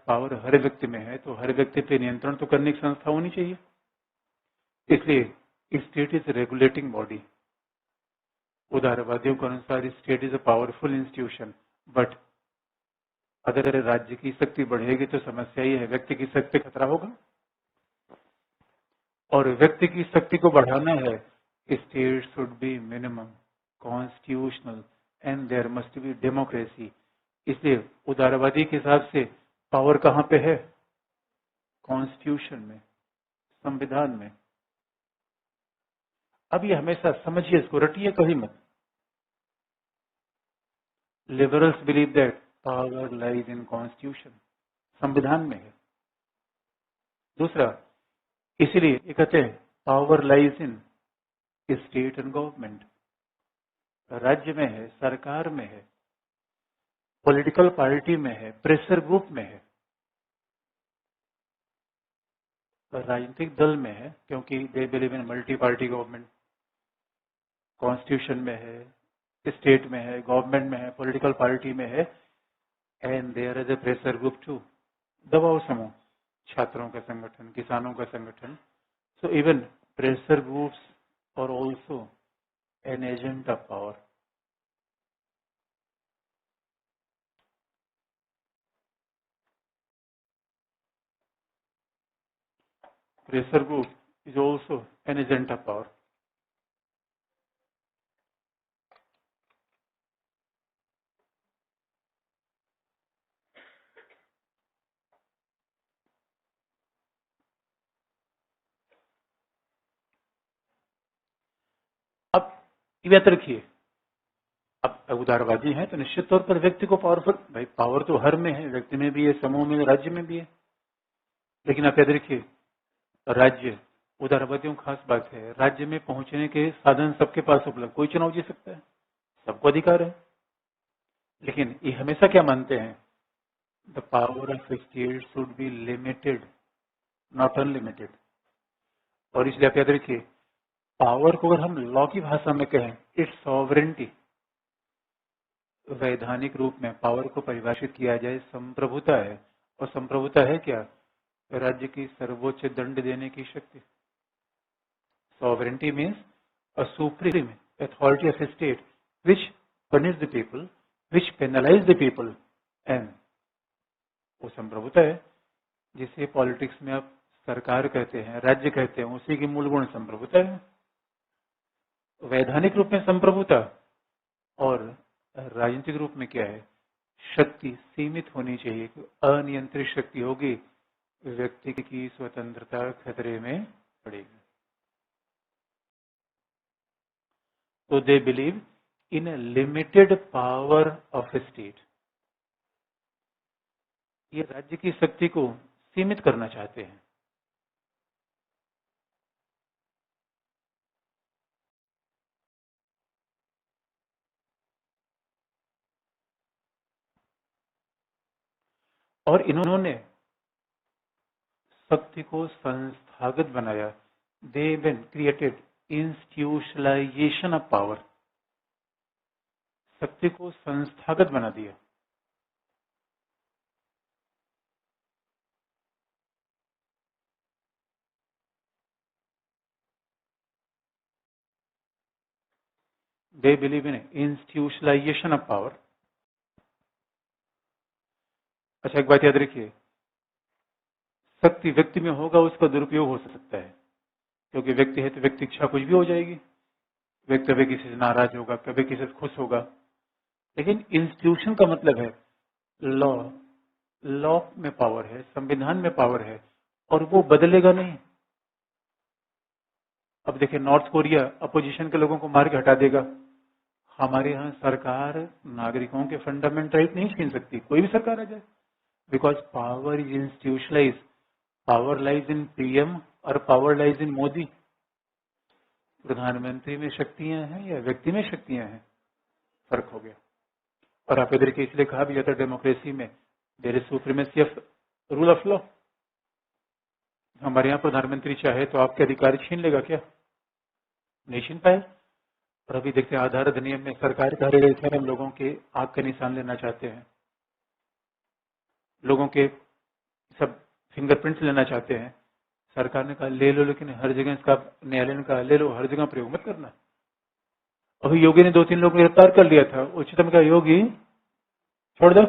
Power हर व्यक्ति में है तो हर व्यक्ति पे नियंत्रण तो करने की संस्था होनी चाहिए। इसलिए स्टेट इज रेगुलेटिंग बॉडी। उदारवादियों के अनुसार state is a powerful institution, but अगर राज्य की शक्ति बढ़ेगी तो समस्या ये है व्यक्ति की शक्ति खतरा होगा, और व्यक्ति की शक्ति को बढ़ाना है state should be minimum constitutional and there must be democracy. इसलिए उदारवादी के हिसाब से पावर कहाँ पे है? कॉन्स्टिट्यूशन में, संविधान में। अब ये हमेशा समझिए, इसको रटिए कभी मत। Liberals believe that power lies in constitution, संविधान में है। दूसरा, इसलिए ये कहते हैं power lies in state and government, राज्य में है, सरकार में है, पॉलिटिकल पार्टी में है, प्रेशर ग्रुप में है, राजनीतिक दल में है, क्योंकि दे बिलीव इन मल्टी पार्टी गवर्नमेंट। कॉन्स्टिट्यूशन में है, स्टेट में है, गवर्नमेंट में है, पॉलिटिकल पार्टी में है, and there is a pressure group too, दबाव समूह, छात्रों का संगठन, किसानों का संगठन। सो इवन प्रेशर ग्रुप्स और also an agent of power. Pressure group is also an agent of power. अब याद रखिए, अब उदारवादी हैं तो निश्चित तौर पर व्यक्ति को पावरफुल, भाई पावर तो हर में है, व्यक्ति में भी है, समूह में, राज्य में भी है। लेकिन आप याद रखिए, राज्य, उदारवादियों की खास बात है, राज्य में पहुंचने के साधन सबके पास उपलब्ध, कोई चुनाव जीत सकता है, सबको अधिकार है। लेकिन ये हमेशा क्या मानते हैं? The power of state should B limited, not unlimited. और इसलिए आप याद रखिए, पावर को अगर हम लॉ की भाषा में कहें, इट्स सॉवरेंटी। वैधानिक रूप में पावर को परिभाषित किया जाए, संप्रभुता है। और संप्रभुता है क्या? राज्य की सर्वोच्च दंड देने की शक्ति। Sovereignty means a supreme authority of state which punish the people, which penalise the people, and वो संप्रभुता है जिसे पॉलिटिक्स में आप सरकार कहते हैं, राज्य कहते हैं, उसी की मूल गुण संप्रभुता है। वैधानिक रूप में संप्रभुता, और राजनीतिक रूप में क्या है? शक्ति सीमित होनी चाहिए। अनियंत्रित शक्ति होगी, व्यक्ति की स्वतंत्रता खतरे में पड़ेगी। तो दे believe in A limited power of state. ये राज्य की शक्ति को सीमित करना चाहते हैं। और इन्होंने शक्ति को संस्थागत बनाया। They been created institutionalisation of power. शक्ति को संस्थागत बना दिया। They believe in institutionalisation of power. अच्छा, एक बात याद रखिए, शक्ति व्यक्ति में होगा, उसका दुरुपयोग हो सकता है, क्योंकि व्यक्ति है तो व्यक्ति इच्छा कुछ भी हो जाएगी। व्यक्ति कभी किसी से नाराज होगा, कभी किसी से खुश होगा। लेकिन इंस्टीट्यूशन का मतलब है लॉ। लॉ में पावर है, संविधान में पावर है, और वो बदलेगा नहीं। अब देखिए, नॉर्थ कोरिया अपोजिशन के लोगों को मार के हटा देगा। हमारे यहाँ सरकार नागरिकों के फंडामेंटल राइट नहीं छीन सकती, कोई भी सरकार आ जाए, because power is institutionalise. Power lies in PM और पावर लाइज इन मोदी। प्रधानमंत्री में शक्तियां हैं या व्यक्ति में शक्तियां हैं, फर्क हो गया। और आप इधर के इसलिए कहा भी जाता है डेमोक्रेसी में there is supremacy of rule of law. हमारे यहाँ प्रधानमंत्री चाहे तो आपके अधिकार छीन लेगा क्या? नहीं छीन पाए। और अभी देखते हैं आधार अधिनियम में सरकार कह रही है हम लोगों के आंख का निशान लेना चाहते हैं, लोगों के सब फिंगरप्रिंट्स लेना चाहते हैं। सरकार ने कहा ले लो, लेकिन हर जगह इसका, न्यायालय ने कहा ले लो, हर जगह प्रयोग मत करना। अभी योगी ने 2-3 लोग गिरफ्तार कर लिया था, उच्चतम का योगी छोड़ दो।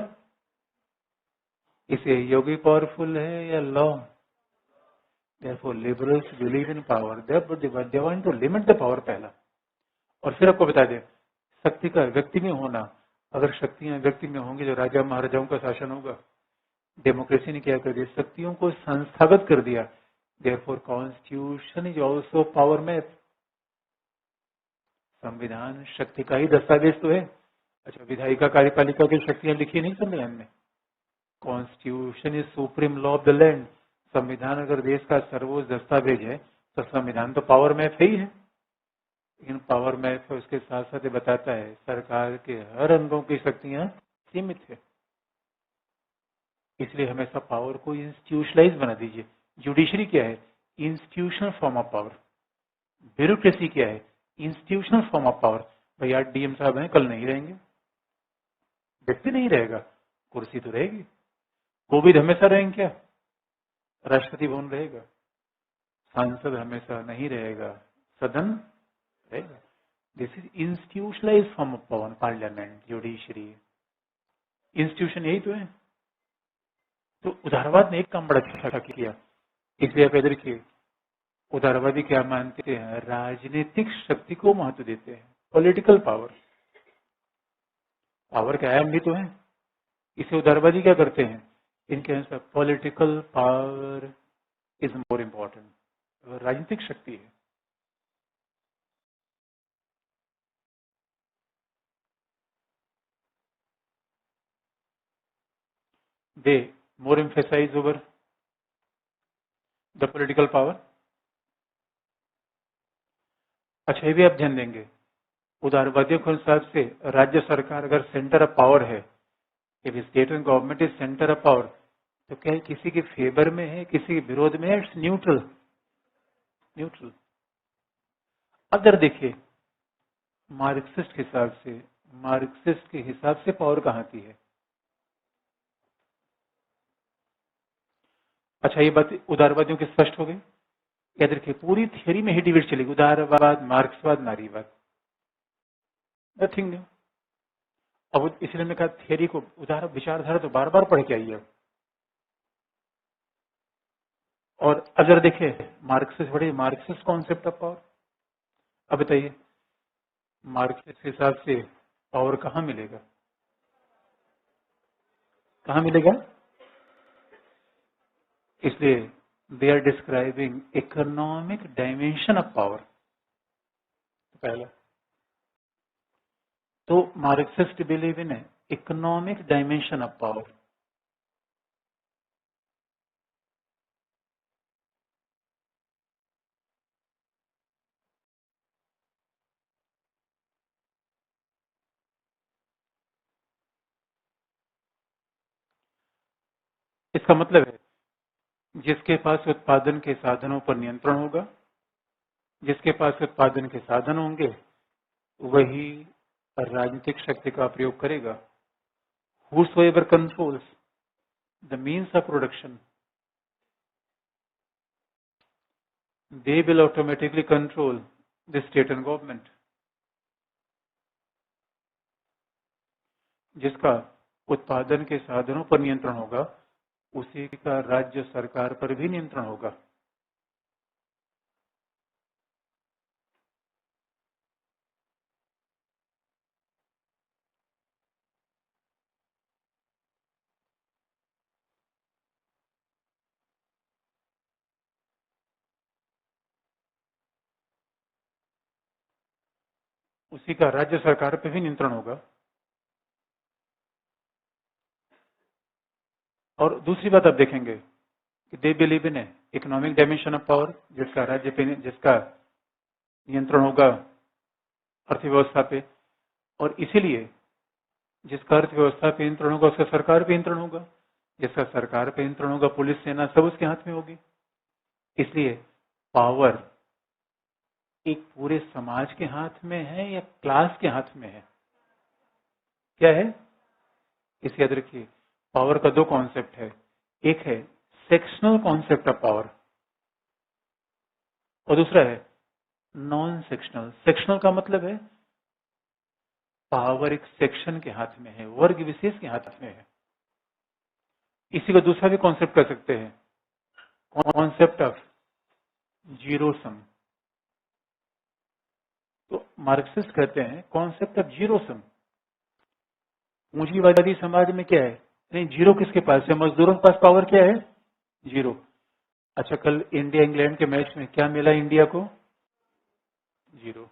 इसे योगी पावरफुल है या law? Therefore, liberals believe in power, but they want to limit the power पहला। और फिर आपको बता दें, शक्ति का व्यक्ति में होना, अगर शक्तियां व्यक्ति में होंगी जो राजा महाराजाओं का शासन होगा। डेमोक्रेसी ने क्या कर दिया, शक्तियों को संस्थागत कर दिया। Therefore, constitution is also power map. संविधान शक्ति का ही दस्तावेज तो है। अच्छा, विधायिका कार्यपालिका की शक्तियां लिखी नहीं संविधान में। Constitution is supreme law of the land. संविधान अगर देश का सर्वोच्च दस्तावेज है तो संविधान तो पावर मैप है ही है। लेकिन पावर मैप उसके साथ साथ ये बताता है सरकार के हर अंगों की शक्तियां सीमित है, इसलिए हमेशा पावर को इंस्टीट्यूशनलाइज बना दीजिए। जुडिशरी क्या है? Institutional form of power. Bureaucracy क्या है? Institutional form of power. भाई आज डीएम साहब हैं, कल नहीं रहेंगे, व्यक्ति नहीं रहेगा, कुर्सी तो रहेगी। कोविड हमेशा रहेंगे क्या? राष्ट्रपति भवन रहेगा। सांसद हमेशा नहीं रहेगा, सदन रहेगा। This is institutionalise form of power. Parliament, judiciary, institution यही तो है। तो उदारवाद ने एक काम बड़ा अच्छा किया, इसलिए आप इधर देखिए, उदारवादी क्या मानते हैं? राजनीतिक शक्ति को महत्व देते हैं। पॉलिटिकल पावर, पावर का आयाम भी तो है। इसे उदारवादी क्या करते हैं? इनके अनुसार political power is more important. राजनीतिक शक्ति है। They more emphasise over the political power. अच्छा, ये भी आप ध्यान देंगे, उदारवादियों के हिसाब से राज्य सरकार अगर सेंटर ऑफ पावर है, if state and government is centre of power, तो क्या किसी के फेवर में है, किसी के विरोध में है? It's neutral. न्यूट्रल। अगर देखिए मार्क्सिस्ट के हिसाब से, मार्क्सिस्ट के हिसाब से पावर कहाँ की है? अच्छा, ये बात उदारवादियों की स्पष्ट हो गई। याद रखिए, पूरी थियरी में ही डिबेट चलेगी, उदारवाद, मार्क्सवाद, नारीवाद, नथिंग न्यू। अब इसलिए मैंने कहा थियरी को, उदार विचारधारा तो बार बार पढ़ के आइए। और अगर देखे मार्क्सिस्ट, बड़े मार्क्सिस्ट कॉन्सेप्ट ऑफ पावर। अब बताइए मार्क्सिस्ट के हिसाब से पावर कहाँ मिलेगा? कहाँ मिलेगा? इसलिए they are describing economic dimension of power. पहला तो Marxist believe in economic dimension of power. इसका मतलब है जिसके पास उत्पादन के साधनों पर नियंत्रण होगा, जिसके पास उत्पादन के साधन होंगे, वही राजनीतिक शक्ति का प्रयोग करेगा। Whosoever controls the means of production, they will automatically control the state and government. जिसका उत्पादन के साधनों पर नियंत्रण होगा, उसी का राज्य सरकार पर भी नियंत्रण होगा। उसी का राज्य सरकार पर भी नियंत्रण होगा। और दूसरी बात आप देखेंगे कि दे believe in economic dimension of power, जिसका राज्य पे, जिसका नियंत्रण होगा अर्थव्यवस्था पे, और इसीलिए जिसका अर्थव्यवस्था पे नियंत्रण होगा उसका सरकार पे नियंत्रण होगा, जिसका सरकार पे नियंत्रण होगा पुलिस सेना सब उसके हाथ में होगी। इसलिए पावर एक पूरे समाज के हाथ में है या क्लास के हाथ में है? क्या है? इसे याद रखिए, पावर का दो कॉन्सेप्ट है। एक है सेक्शनल कॉन्सेप्ट ऑफ पावर, और दूसरा है नॉन सेक्शनल। सेक्शनल का मतलब है पावर एक सेक्शन के हाथ में है, वर्ग विशेष के हाथ में है। इसी को दूसरा भी कॉन्सेप्ट कर सकते हैं, कॉन्सेप्ट ऑफ जीरो सम। तो मार्क्सिस्ट कहते हैं कॉन्सेप्ट ऑफ जीरो सम। पूंजीवादी समाज में क्या है, नहीं जीरो किसके पास है, मजदूरों के पास पावर क्या है, जीरो। अच्छा, कल इंडिया इंग्लैंड के मैच में क्या मिला इंडिया को, जीरो।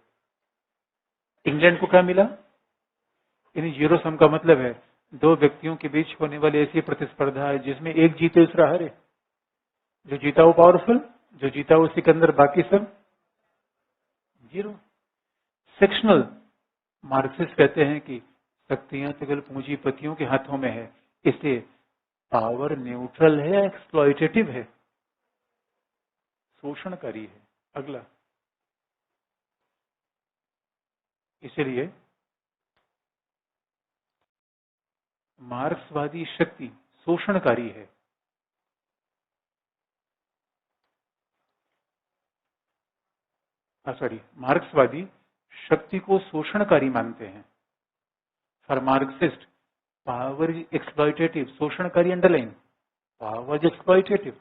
इंग्लैंड को क्या मिला, यानी जीरो सम का मतलब है दो व्यक्तियों के बीच होने वाली ऐसी प्रतिस्पर्धा है जिसमें एक जीते दूसरा हारे। जो जीता वो पावरफुल, जो जीता वो सिकंदर, बाकी सब जीरो। सेक्शनल, मार्क्सिस्ट कहते हैं कि शक्तियां केवल पूंजीपतियों के हाथों में है, इसलिए पावर न्यूट्रल है, एक्सप्लॉइटेटिव है, शोषणकारी है। अगला, इसलिए मार्क्सवादी शक्ति शोषणकारी है। सॉरी, मार्क्सवादी शक्ति को शोषणकारी मानते हैं। फॉर मार्क्सिस्ट पावर एक्सप्लॉइटेटिव, शोषणकारी अंडरलाइन, पावर एक्सप्लॉइटेटिव।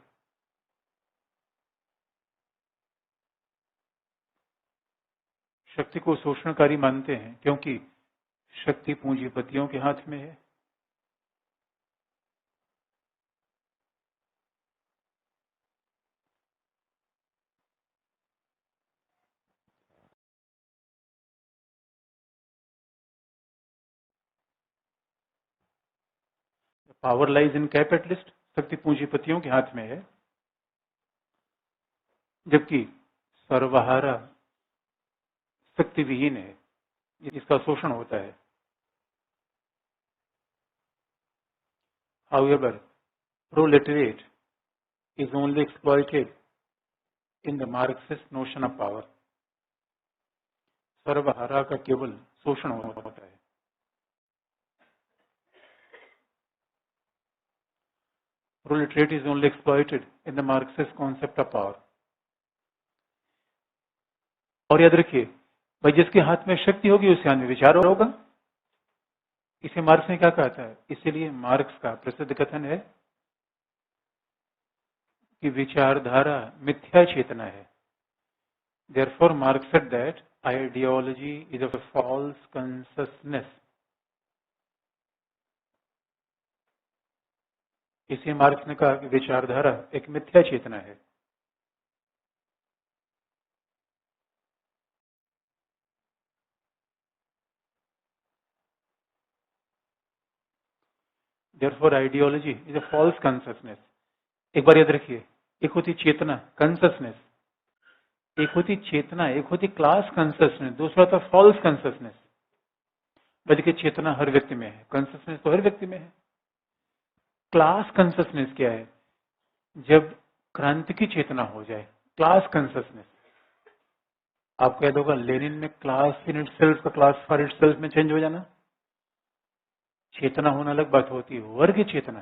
शक्ति को शोषणकारी मानते हैं क्योंकि शक्ति पूंजीपतियों के हाथ में है। पावर लाइज इन कैपिटलिस्ट, शक्ति पूंजीपतियों के हाथ में है, जबकि सर्वहारा शक्ति विहीन है, इसका शोषण होता है। However, proletariat is only exploited in the Marxist notion of power. सर्वहारा का केवल शोषण होता है। Proletariat is only exploited in the Marxist concept of power. और याद रखिए भाई, जिसके हाथ में शक्ति होगी उसके हाथ में विचार होगा। इसे मार्क्स ने क्या कहा था, इसीलिए मार्क्स का प्रसिद्ध कथन है कि विचारधारा मिथ्या चेतना है। Therefore, Marx said that ideology is a false consciousness. इसे मार्क्स ने कहा कि विचारधारा एक मिथ्या चेतना है। Therefore, ideology is a false consciousness. एक बार याद रखिए, एक होती चेतना कंससनेस, एक होती चेतना, एक होती क्लास कंससनेस, दूसरा था फॉल्स कंससनेस। बल्कि चेतना हर व्यक्ति में है, कंससनेस तो हर व्यक्ति में है। क्लास कंससनेस क्या है, जब क्रांति की चेतना हो जाए, क्लास कंससनेस। आपको याद होगा लेनिन में क्लास इन इटसेल्फ का क्लास फॉर इटसेल्फ में चेंज हो जाना। चेतना होना अलग बात होती है, वर्ग चेतना।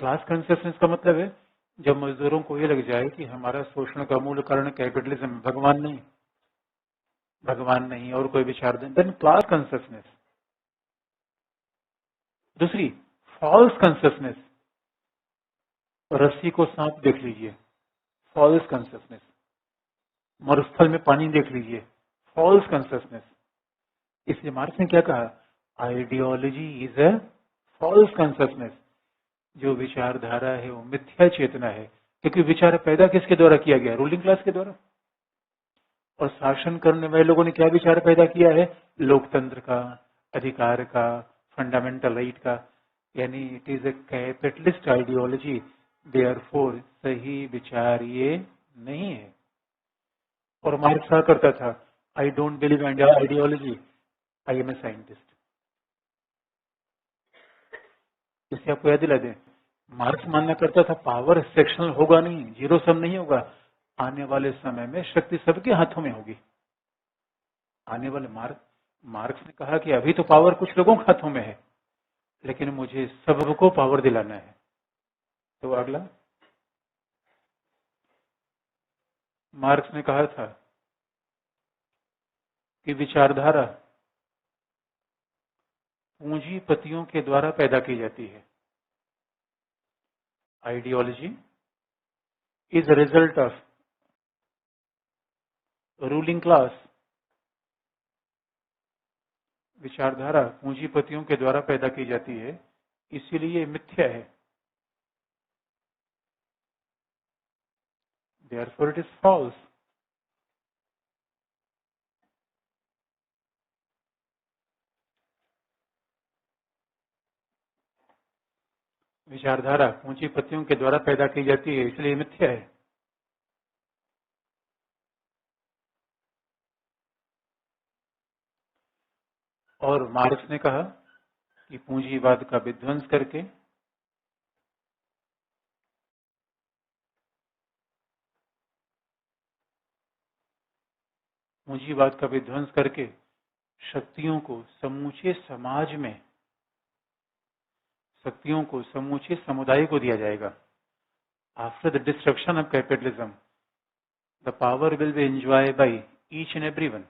क्लास कंससनेस का मतलब है जब मजदूरों को ये लग जाए कि हमारा शोषण का मूल कारण कैपिटलिज्म, भगवान नहीं, भगवान नहीं और कोई विचार नहीं, देन क्लास कंससनेस। दूसरी फॉल्स कंससनेस, रस्सी को सांप देख लीजिए, फॉल्स कंससनेस। मरुस्थल में पानी देख लीजिए, फॉल्स कंससनेस। इसलिए मार्क्स ने क्या कहा, आइडियोलॉजी इज ए फॉल्स कंससनेस। जो विचारधारा है वो मिथ्या चेतना है, क्योंकि विचार पैदा किसके द्वारा किया गया, रूलिंग क्लास के द्वारा। और शासन करने वाले लोगों ने क्या विचार पैदा किया है, लोकतंत्र का, अधिकार का, फंडामेंटल राइट का, यानी it is a capitalist ideology. Therefore सही विचार ये नहीं है। और मार्क्स क्या करता था, I don't believe in ideology, I am a scientist. इसे आपको याद दिला दें, मार्क्स मानना करता था पावर सेक्शनल होगा नहीं, जीरो सम नहीं होगा, आने वाले समय में शक्ति सबके हाथों में होगी। आने वाले मार्क्स ने कहा कि अभी तो पावर कुछ लोगों के हाथों में है, लेकिन मुझे सबको पावर दिलाना है। तो अगला मार्क्स ने कहा था कि विचारधारा पूंजीपतियों के द्वारा पैदा की जाती है। Ideology is a result of ruling class. विचारधारा पूंजीपतियों के द्वारा पैदा की जाती है, इसीलिए ये मिथ्या है। Therefore it is false. विचारधारा पूंजीपतियों के द्वारा पैदा की जाती है, इसलिए मिथ्या है। और मार्क्स ने कहा कि पूंजीवाद का विध्वंस करके शक्तियों को समूचे समाज में, शक्तियों को समूचे समुदाय को दिया जाएगा। After the destruction of capitalism the power will be enjoy by each and everyone.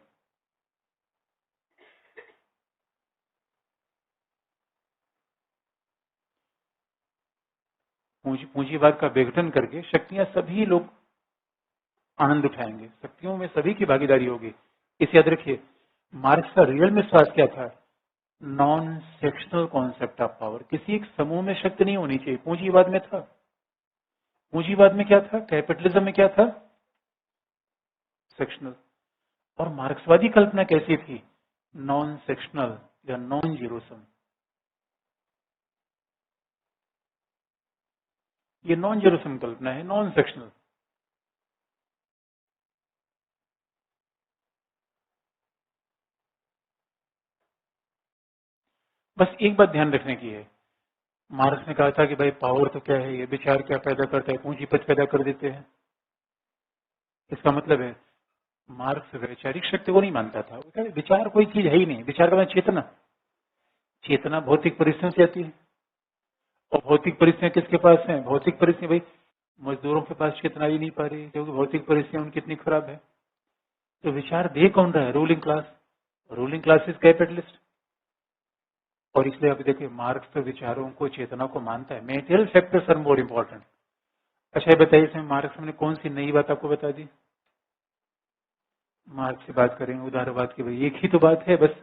पूंजीवाद का विघटन करके शक्तियां सभी लोग आनंद उठाएंगे, शक्तियों में सभी की भागीदारी होगी। इसे याद रखिए, मार्क्स का रियल में विश्वास क्या था? Non sectional concept of power. किसी एक समूह में शक्ति नहीं होनी चाहिए। पूंजीवाद में था। पूंजीवाद में क्या था? कैपिटलिज्म में क्या था? सेक्शनल। और मार्क्सवादी कल्पना कैसी थी? नॉन सेक्शनल या नॉन जीरोसम। ये नॉन जीरोसम कल्पना है, नॉन सेक्शनल। बस एक बात ध्यान रखने की है, मार्क्स ने कहा था कि भाई पावर तो क्या है, ये विचार क्या पैदा करता है? पूंजीपति पैदा कर देते हैं। इसका मतलब है मार्क्स वैचारिक शक्ति को नहीं मानता था। वो कहता विचार कोई चीज है ही नहीं। विचार का मतलब चेतना। चेतना भौतिक परिस्थितियों से आती है। और भौतिक परिस्थितियां किसके पास हैं? भौतिक परिस्थितियां भाई मजदूरों के पास चेतना ही नहीं पा रही, क्योंकि भौतिक परिस्थितियां उनकी इतनी खराब है। तो विचार दे कौन रहा है? Ruling class. Ruling class is capitalist. और इसलिए अभी देखिए, मार्क्स तो विचारों को, चेतना को मानता है। Material factors are more important. अच्छा ये बताइए, इसमें मार्क्स ने कौन सी नई बात आपको बता दी? मार्क्स से बात करेंगे उदारवाद की, भाई एक ही तो बात है, बस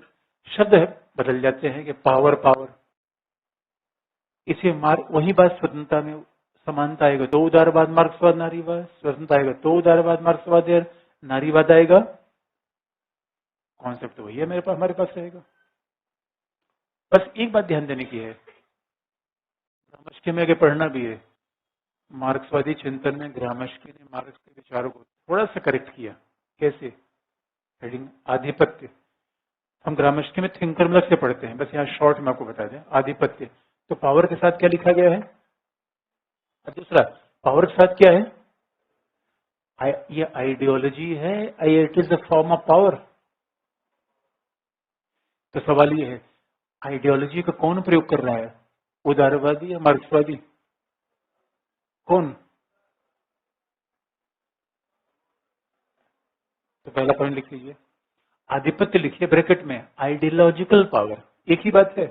शब्द है बदल जाते हैं कि पावर पावर। इसे मार्क वही बात, स्वतंत्रता में समानता आएगा तो उदारवाद, मार्क्सवाद, नारीवाद। स्वतंत्रता आएगा तो उदारवाद, मार्क्सवाद या नारीवाद आएगा। कॉन्सेप्ट तो वही है, मेरे पास, हमारे पास रहेगा। बस एक बात ध्यान देने की है, ग्रामस्की में आगे पढ़ना भी है। मार्क्सवादी चिंतन में ग्रामस्की ने मार्क्स के विचारों को थोड़ा सा करेक्ट किया। कैसे? हेडिंग आधिपत्य। हम ग्रामस्की में थिंकर मतलब से पढ़ते हैं, बस यहाँ शॉर्ट में आपको बता दें। आधिपत्य तो पावर के साथ क्या लिखा गया है? और दूसरा, पावर के साथ क्या है? ये आइडियोलॉजी है, it is a form of power. तो सवाल ये है, आइडियोलॉजी का कौन प्रयोग कर रहा है? उदारवादी या मार्क्सवादी? कौन? तो पहला पॉइंट लिख लीजिए, आधिपत्य लिखिए ब्रैकेट में, आइडियोलॉजिकल पावर। एक ही बात है।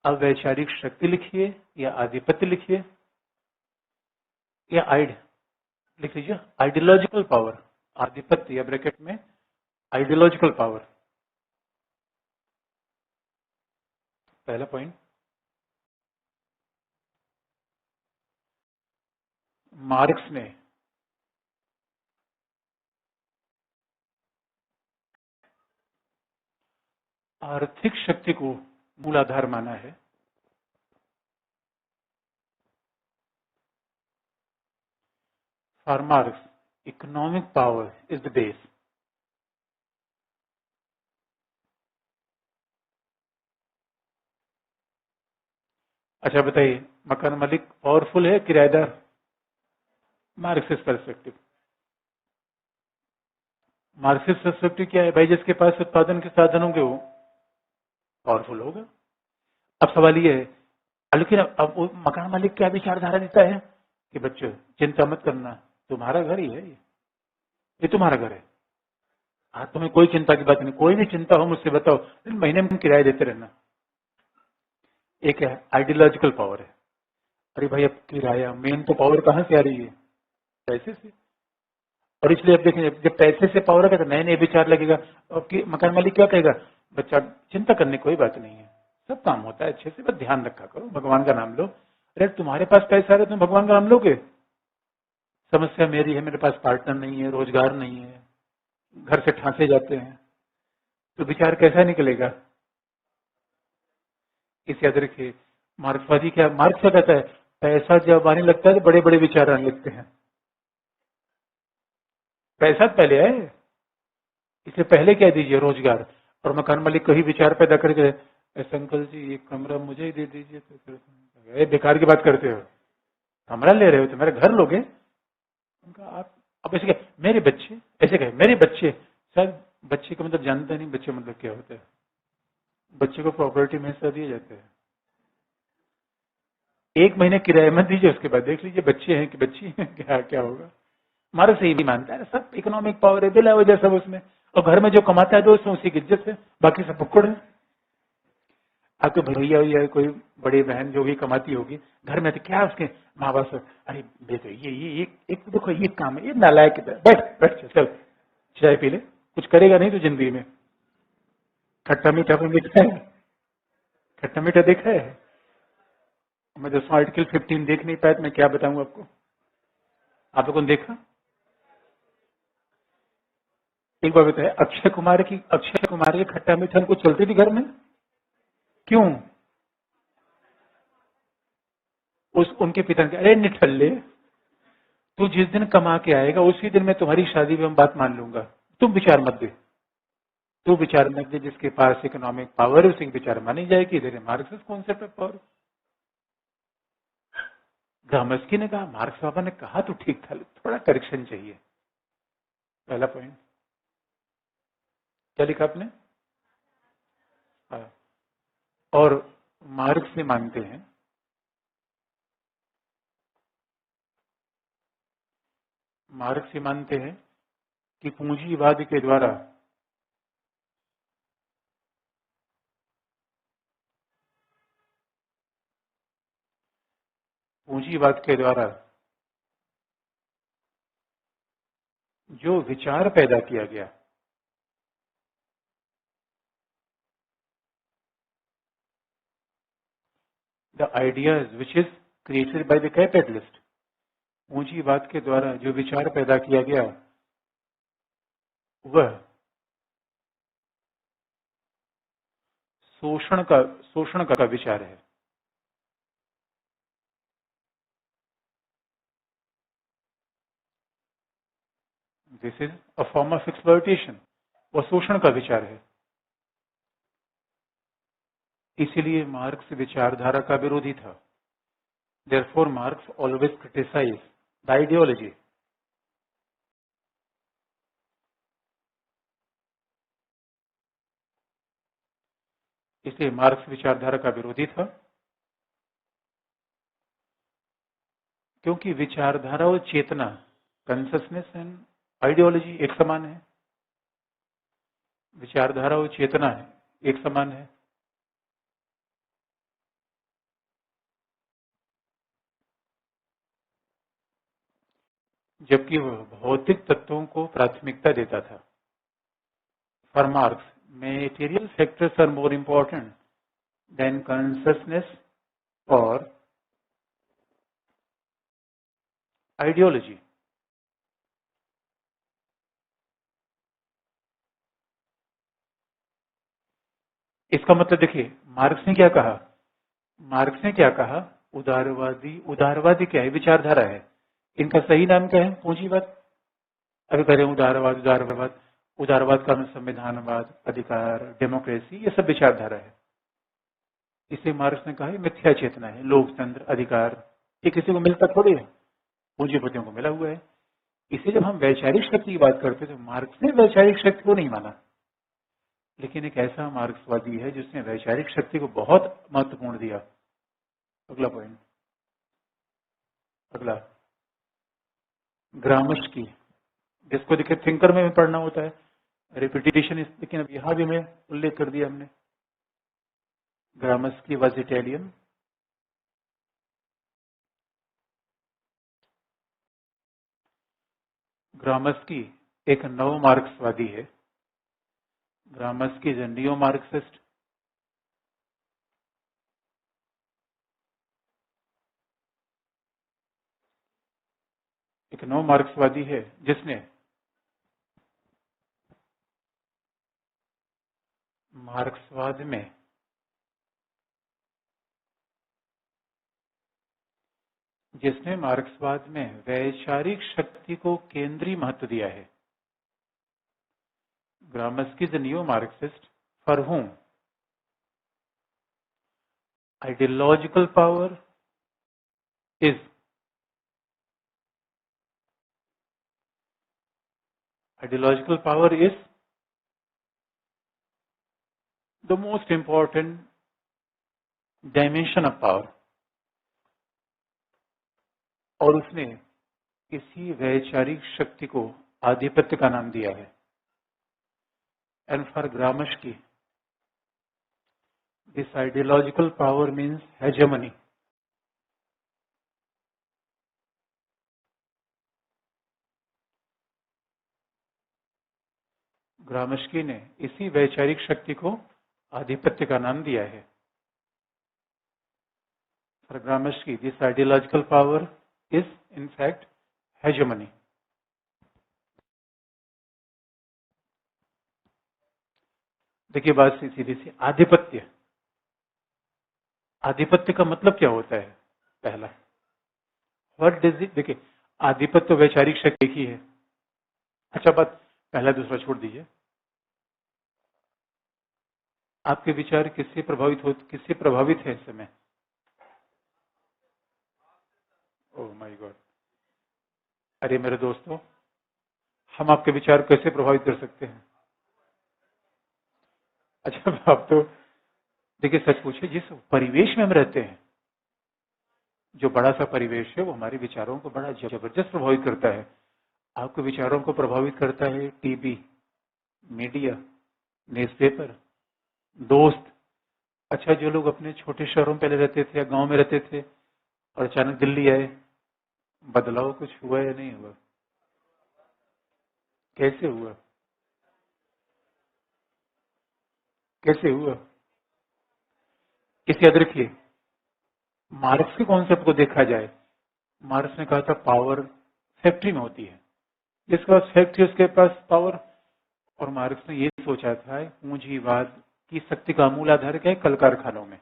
अब वैचारिक शक्ति लिखिए या आधिपत्य लिखिए या लिख लीजिए आइडियोलॉजिकल पावर। आधिपत्य या ब्रैकेट में आइडियोलॉजिकल पावर। पहला पॉइंट, मार्क्स ने आर्थिक शक्ति को मूल आधार माना है। For marks economic power is the base. अच्छा बताइए, मकान मालिक पावरफुल है, किराएदार? Marxist perspective. मार्क्सिस्ट पर्सपेक्टिव क्या है? भाई जिसके पास उत्पादन के साधन होंगे वो पावरफुल होगा। अब सवाल ये है, लेकिन अब वो मकान मालिक क्या विचारधारा देता है कि बच्चों चिंता मत करना, तुम्हारा घर ही है ये, ये तुम्हारा घर है। हाँ, तुम्हें कोई चिंता की बात नहीं, कोई भी चिंता हो मुझसे बताओ, महीने में किराया देते रहना। एक है आइडियोलॉजिकल पावर है, अरे भाई अब किराया, मेन तो पावर कहाँ से आ रही है? पैसे से। और इसलिए अब देखें, जब पैसे से पावर आएगा तो नए नए विचार लगेगा। अब कि मकान मालिक क्या कहेगा, बच्चा चिंता करने कोई बात नहीं है, सब काम होता है अच्छे से, बस ध्यान रखा करो, भगवान का नाम लो। अरे तुम्हारे पास पैसा है तुम भगवान का नाम लोगे? समस्या मेरी है, मेरे पास पार्टनर नहीं है, रोजगार नहीं है, घर से ठांसे जाते हैं, तो विचार कैसा निकलेगा? इसे याद रखिए, मार्क्सवादी क्या, मार्क्स क्या कहता है, पैसा जब आने लगता है तो बड़े बड़े विचार आने लगते हैं। पैसा पहले आए, इससे पहले क्या दीजिए, रोजगार। और मकान मालिक कहीं विचार पैदा करके, ऐसे अंकल जी एक कमरा मुझे ही दे दीजिए, तो फिर बेकार की बात करते हो, कमरा ले रहे हो तो मेरा घर लोगे? उनका आप अब ऐसे कहे मेरे बच्चे, ऐसे कहे मेरे बच्चे, शायद बच्चे का मतलब जानता नहीं, बच्चे मतलब क्या होता है। बच्चे को प्रॉपर्टी में हिस्सा दिए जाते हैं। एक महीने किराए मत दीजिए, उसके बाद देख लीजिए बच्चे हैं कि बच्ची हैं, क्या क्या होगा। हमारा सही भी मानता है, सब इकोनॉमिक पावर है, बिला वजह सब उसमें। और घर में जो कमाता है दोस्तों उसी की इज्जत है, बाकी सब पकड़ है। आपके भैया या कोई बड़ी बहन जो भी कमाती होगी, घर में तो क्या उसके माँ बाप, अरे बेटो ये एक तो देखो ये काम है, ये नालायक है, बैठ बैठ चल चाय पी ले, कुछ करेगा नहीं तो जिंदगी में। खट्टा मीठा पे मीठा है, खट्टा मीठा देखा है? मैं दोस्तों आर्टिकल 15 देख नहीं पाया तो मैं क्या बताऊं आपको। आप लोगों ने देखा? एक बार बताया, अक्षय कुमार की खट्टा मीठा को चलती थी घर में, क्यों? उनके पिता ने, अरे निठल्ले, तू जिस दिन कमा के आएगा उसी दिन मैं तुम्हारी शादी में हम बात मान लूंगा, तुम विचार मत दे, तू विचार मत दे, जिसके पास इकोनॉमिक पावर है उसी की विचार मानी जाएगी। इधर Marxist concept of power. Gramsci ने कहा, मार्क्स बाबा ने कहा तो ठीक था, थोड़ा करेक्शन चाहिए। पहला पॉइंट क्या लिखा आपने? हाँ। और मार्क्स से मानते हैं, मार्क्स से मानते हैं कि पूंजीवाद के द्वारा जो विचार पैदा किया गया, the ideas which is created by the capitalist, पूंजीवाद के द्वारा जो विचार पैदा किया गया वह शोषण का विचार है। This is a form of exploitation, वह शोषण का विचार है। इसीलिए मार्क्स विचारधारा का विरोधी था। Therefore Marx always criticise the ideology. इसलिए मार्क्स विचारधारा का विरोधी था, क्योंकि विचारधारा और चेतना, कंससनेस एंड आइडियोलॉजी एक समान है। विचारधारा और चेतना है एक समान है। जबकि वह भौतिक तत्वों को प्राथमिकता देता था। For Marx, material factors are more important than consciousness और आइडियोलॉजी। इसका मतलब देखिए, मार्क्स ने क्या कहा, मार्क्स ने क्या कहा, उदारवादी, उदारवादी क्या है? विचारधारा है। इनका सही नाम क्या है? पूंजीवाद। अभी कह रहे हैं उदारवाद, उदारवाद, उदारवाद का मतलब संविधानवाद, अधिकार, डेमोक्रेसी, ये सब विचारधारा है। इसे मार्क्स ने कहा मिथ्या चेतना है, लोकतंत्र, अधिकार, ये किसी को मिलता थोड़ी है, पूंजीपतियों को मिला हुआ है। इसे जब हम वैचारिक शक्ति की बात करते हैं तो मार्क्स ने वैचारिक शक्ति को नहीं माना, लेकिन एक ऐसा मार्क्सवादी है जिसने वैचारिक शक्ति को बहुत महत्वपूर्ण दिया। अगला पॉइंट, अगला, ग्रामस्की। जिसको देखिए थिंकर में भी पढ़ना होता है, रिपीटिशन, लेकिन अब यहाँ भी हमें उल्लेख कर दिया हमने। ग्रामस्की वाज इटालियन, ग्रामस्की एक नव मार्क्सवादी है। Gramsci is a neo Marxist. एक नव मार्क्सवादी है जिसने मार्क्सवाद में वैचारिक शक्ति को केंद्रीय महत्व दिया है। Gramsci is a neo Marxist for whom ideological power is the most important dimension of power। और उसने इसी वैचारिक शक्ति को आधिपत्य का नाम दिया है। And for Gramsci this ideological power means hegemony. Gramsci ने इसी वैचारिक शक्ति को आधिपत्य का नाम दिया है। For Gramsci this ideological power is in fact hegemony. देखिए बात सीधी सी, आधिपत्य, आधिपत्य का मतलब क्या होता है? पहला, व्हाट डज इट, देखिए आधिपत्य वैचारिक शक्ति एक ही है। अच्छा बात, पहला दूसरा छोड़ दीजिए। आपके विचार किससे प्रभावित है इस समय? ओह माय गॉड, अरे मेरे दोस्तों, हम आपके विचार कैसे प्रभावित कर सकते हैं? अच्छा आप तो देखिए, सच पूछिए, जिस परिवेश में हम रहते हैं, जो बड़ा सा परिवेश है, वो हमारे विचारों को बड़ा जबरदस्त प्रभावित करता है। आपके विचारों को प्रभावित करता है टीवी, मीडिया, न्यूज़पेपर, दोस्त। अच्छा, जो लोग अपने छोटे शहरों में पहले रहते थे या गांव में रहते थे और अचानक दिल्ली आए, बदलाव कुछ हुआ या नहीं हुआ? कैसे हुआ? कैसे हुआ? इसे याद रखिए, मार्क्स के कॉन्सेप्ट को देखा जाए, मार्क्स ने कहा था पावर फैक्ट्री में होती है, जिसके पास फैक्ट्री उसके पास पावर। और मार्क्स ने ये सोचा था पूंजीवाद की शक्ति का मूल आधार क्या है? कल कारखानों में।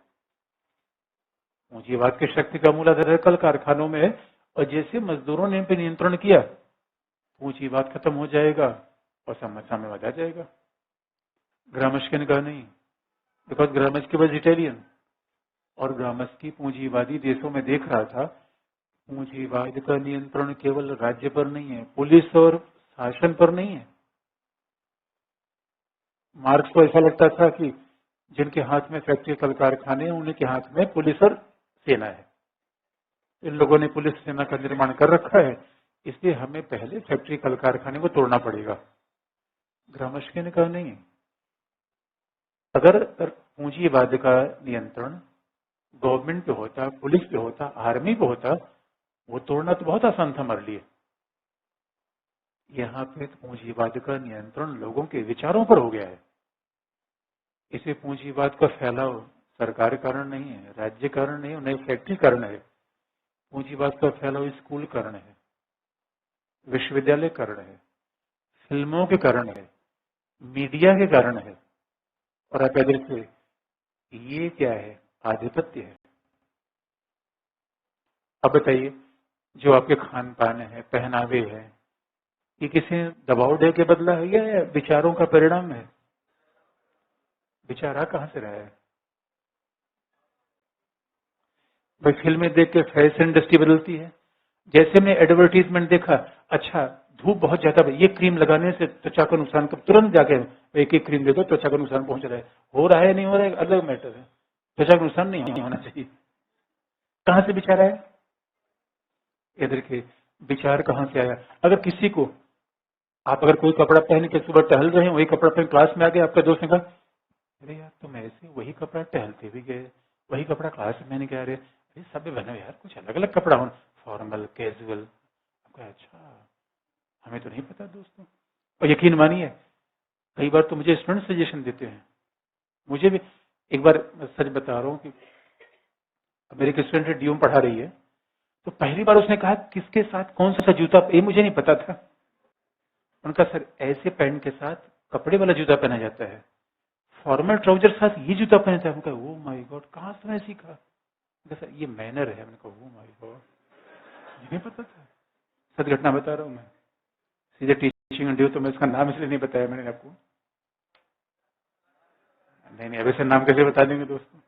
पूंजीवाद की शक्ति का मूल आधार कल कारखानों में है, और जैसे मजदूरों ने इन पर नियंत्रण किया, पूंजीवाद खत्म हो जाएगा और साम्यवाद आ जाएगा। ग्रामस्की ने कहा नहीं, बिकॉज ग्रामस्की वाज इटालियन, और ग्रामस्की पूंजीवादी देशों में देख रहा था पूंजीवाद का नियंत्रण केवल राज्य पर नहीं है, पुलिस और शासन पर नहीं है। मार्क्स को ऐसा लगता था कि जिनके हाथ में फैक्ट्री कल कारखाने हैं, उन्हीं के हाथ में पुलिस और सेना है। इन लोगों ने पुलिस सेना का निर्माण कर रखा है, इसलिए हमें पहले फैक्ट्री कल कारखाने को तोड़ना पड़ेगा। ग्रामस्की ने कहा नहीं, अगर पूंजीवाद का नियंत्रण गवर्नमेंट पे होता, पुलिस पे होता, आर्मी पे होता, वो तोड़ना तो बहुत आसान था हमारे लिए। यहाँ पे पूंजीवाद का नियंत्रण लोगों के विचारों पर हो गया है। इसे पूंजीवाद का फैलाव सरकार कारण नहीं है, राज्य कारण नहीं है, नई फैक्ट्री कारण है। पूंजीवाद का फैलाव स्कूल कारण है, विश्वविद्यालय कारण है, फिल्मों के कारण है, मीडिया के कारण है। और आप याद रखिए, ये क्या है? आधिपत्य है। अब बताइए, जो आपके खान पान है, पहनावे है, ये किसी दबाव दे के बदला है या विचारों का परिणाम है? विचार आ कहां से रहा है? भाई फिल्में देख के फैशन इंडस्ट्री बदलती है। जैसे हमने एडवर्टीजमेंट देखा, अच्छा धूप बहुत ज्यादा, ये क्रीम लगाने से त्वचा का नुकसान, तुरंत जाके एक एक क्रीम दे दो, त्वचा का नुकसान पहुंच रहा है। हो रहा है नहीं हो रहा है अलग मैटर है, त्वचा का नुकसान नहीं होना चाहिए। कहां से विचार आया? याद रखिए, विचार कहां से आया? अगर किसी को आप अगर कोई कपड़ा पहन के सुबह टहल रहे हैं, वही कपड़ा पहन क्लास में आ गए, आपका दोस्त ने कहा अरे यार तुम ऐसे वही कपड़ा टहलते भी गए, वही कपड़ा क्लास में नहीं गए, अरे अरे सब बने यार, कुछ अलग अलग कपड़ा हो, फॉर्मल कैजुअल। आपका अच्छा, हमें तो नहीं पता दोस्तों। और यकीन मानिए कई बार तो मुझे स्टूडेंट सजेशन देते हैं, मुझे भी। एक बार सच बता रहा हूँ कि मेरी एक स्टूडेंट डीओ में पढ़ा रही है, तो पहली बार उसने कहा किसके साथ कौन सा जूता, ये मुझे नहीं पता था। उनका सर ऐसे पैंट के साथ कपड़े वाला जूता पहना जाता है, फॉर्मल ट्राउजर साथ ये जूता पहनता है। उनका ओ माय गॉड, कहाँ से मैंने सीखा? सर ये मैनर है। मैंने कहा ओ माय गॉड, ये नहीं पता था। सच घटना बता रहा हूँ मैं, सीधे टीचिंग ड्यू, तो मैं उसका नाम इसलिए नहीं बताया मैंने आपको। नहीं नहीं, अब ऐसे नाम कैसे बता देंगे दोस्तों।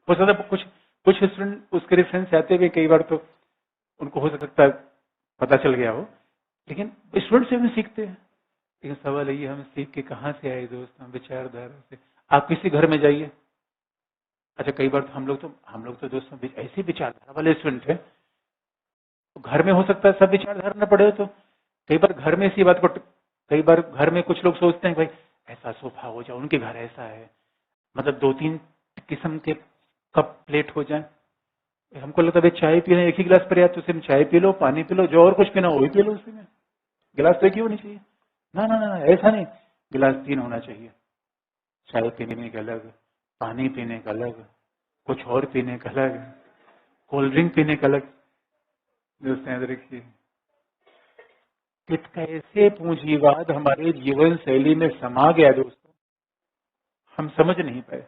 हो सकता है कुछ कुछ स्टूडेंट उसके रेफरेंस आते हुए कई बार तो उनको हो सकता है पता चल गया हो, लेकिन स्टूडेंट से भी सीखते हैं। लेकिन सवाल ये, हम सीख के कहाँ से आए दोस्त? हम विचारधारा से। आप किसी घर में जाइए, अच्छा कई बार तो हम लोग तो दोस्तों ऐसे विचारधारा वाले स्टूडेंट हैं, तो घर में हो सकता है सब विचारधारा न पड़े, तो कई बार घर में इसी बात को, कई बार घर में कुछ लोग सोचते हैं भाई ऐसा सोफा हो जाए, उनके घर ऐसा है, मतलब 2-3 किस्म के कप प्लेट हो जाए। हमको लगता है चाय पीना एक ही गिलास पर्याप्त, उसी में चाय पी लो, पानी पी लो, जो और कुछ पीना वही पी लो, उसी में गिलास तो एक ही होनी चाहिए। ना ना ना, ऐसा नहीं, गिलास 3 होना चाहिए, चाय पीने का अलग, पानी पीने का अलग, कुछ और पीने का अलग, कोल्ड ड्रिंक पीने का अलग। दोस्तों याद रखिए, कैसे पूंजीवाद हमारे जीवन शैली में समा गया दोस्तों, हम समझ नहीं पाए।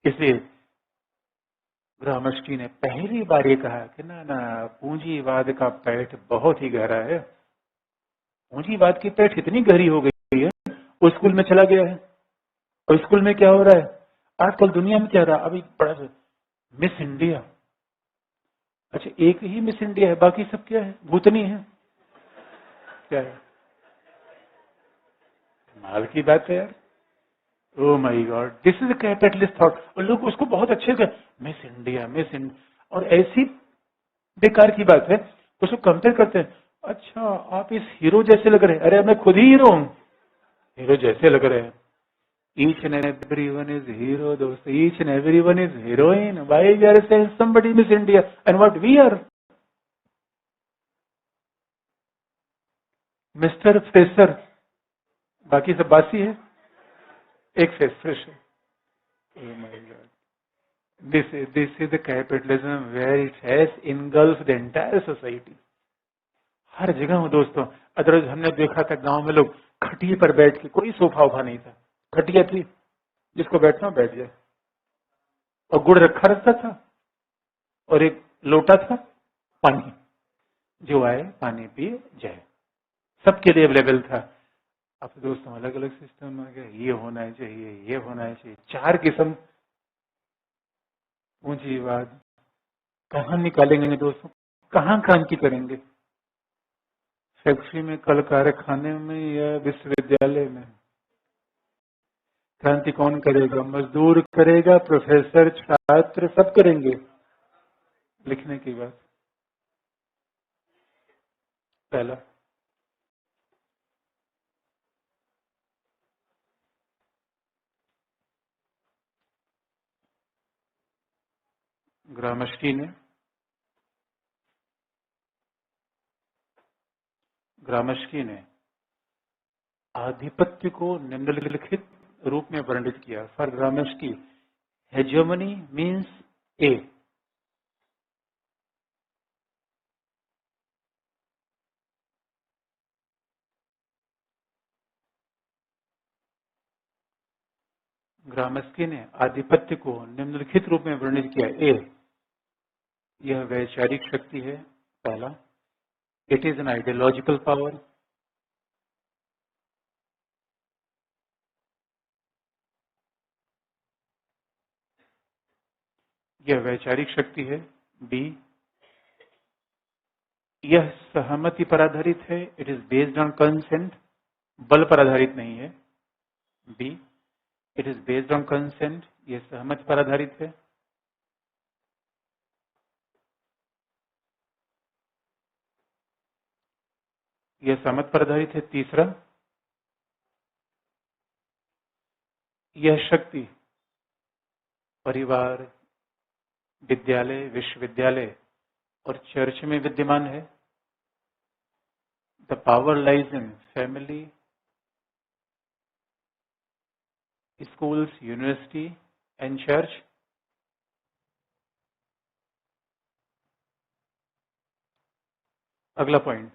इसलिए ग्रामस्की ने पहली बार ये कहा कि ना ना, पूंजीवाद का पेट बहुत ही गहरा है। पूंजीवाद की पेट इतनी गहरी हो गई है, वो स्कूल में चला गया है। और स्कूल में क्या हो रहा है आजकल, दुनिया में क्या रहा अभी बड़ा मिस इंडिया। अच्छा एक ही मिस इंडिया है, बाकी सब क्या है? भूतनी है, क्या है? माल की बात है यार। Oh my God, this is a capitalist thought. और लोग उसको बहुत अच्छे से मिस इंडिया, मिस इंडिया, और ऐसी बेकार की बात है, उसको कंपेयर करते हैं। अच्छा आप इस हीरो जैसे लग रहे हैं, अरे मैं खुद ही हीरो हूँ, हीरो जैसे लग रहे हैं। Each and every one is hero दोस्त, each and every one is heroine. Why we are saying somebody Miss India and what we are Mister Fresher, बाकी सब बासी है, एक फ्रेश है। Oh my God. This is the capitalism where it has engulfed the entire society. हर जगह हो दोस्तों। Otherwise हमने देखा था गांव में लोग खटिए पर बैठ के, कोई सोफा उफा नहीं था, खटिया थी, जिसको बैठना बैठ जाए, और गुड़ रखा रहता था, और एक लोटा था पानी, जो आए पानी पिए जाए, सबके लिए अवेलेबल था। अब तो दोस्तों अलग अलग सिस्टम आ गया, ये होना चाहिए, ये होना चाहिए, 4 किस्म। पूंजीवाद कहाँ निकालेंगे दोस्तों, कहाँ क्रांति करेंगे? फैक्ट्री में, कल कारखाने में, या विश्वविद्यालय में? क्रांति कौन करेगा? मजदूर करेगा, प्रोफेसर, छात्र, सब करेंगे। लिखने की बात पहला, ग्रामस्की ने आधिपत्य को निम्नलिखित रूप में वर्णित किया। For Gramsci, hegemony means A, Gramsci ने आधिपत्य को निम्नलिखित रूप में वर्णित किया। ए, यह वैचारिक शक्ति है, पहला। It is an ideological power, यह वैचारिक शक्ति है। बी, यह सहमति पर आधारित है, it is based on consent, बल पर आधारित नहीं है। B, it is based on consent, यह सहमति पर आधारित है। यह समझ पर आधारित है। तीसरा, यह शक्ति परिवार, विद्यालय, विश्वविद्यालय और चर्च में विद्यमान है। The power lies in family, schools, university and church. अगला पॉइंट,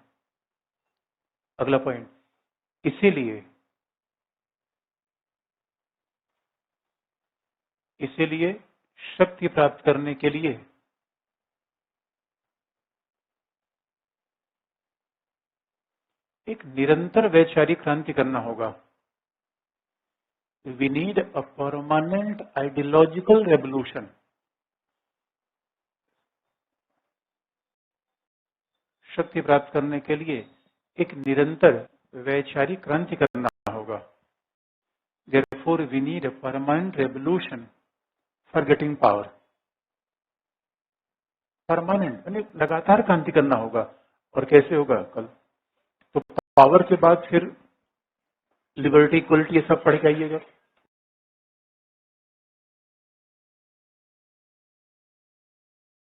इसीलिए शक्ति प्राप्त करने के लिए एक निरंतर वैचारिक क्रांति करना होगा। We need a permanent ideological revolution. शक्ति प्राप्त करने के लिए एक निरंतर वैचारिक क्रांति करना होगा। Therefore, we need a permanent revolution for getting power. Permanent यानी लगातार क्रांति करना होगा। और कैसे होगा? कल तो पावर के बाद फिर लिबर्टी, इक्वलिटी, ये सब पढ़ के आइएगा।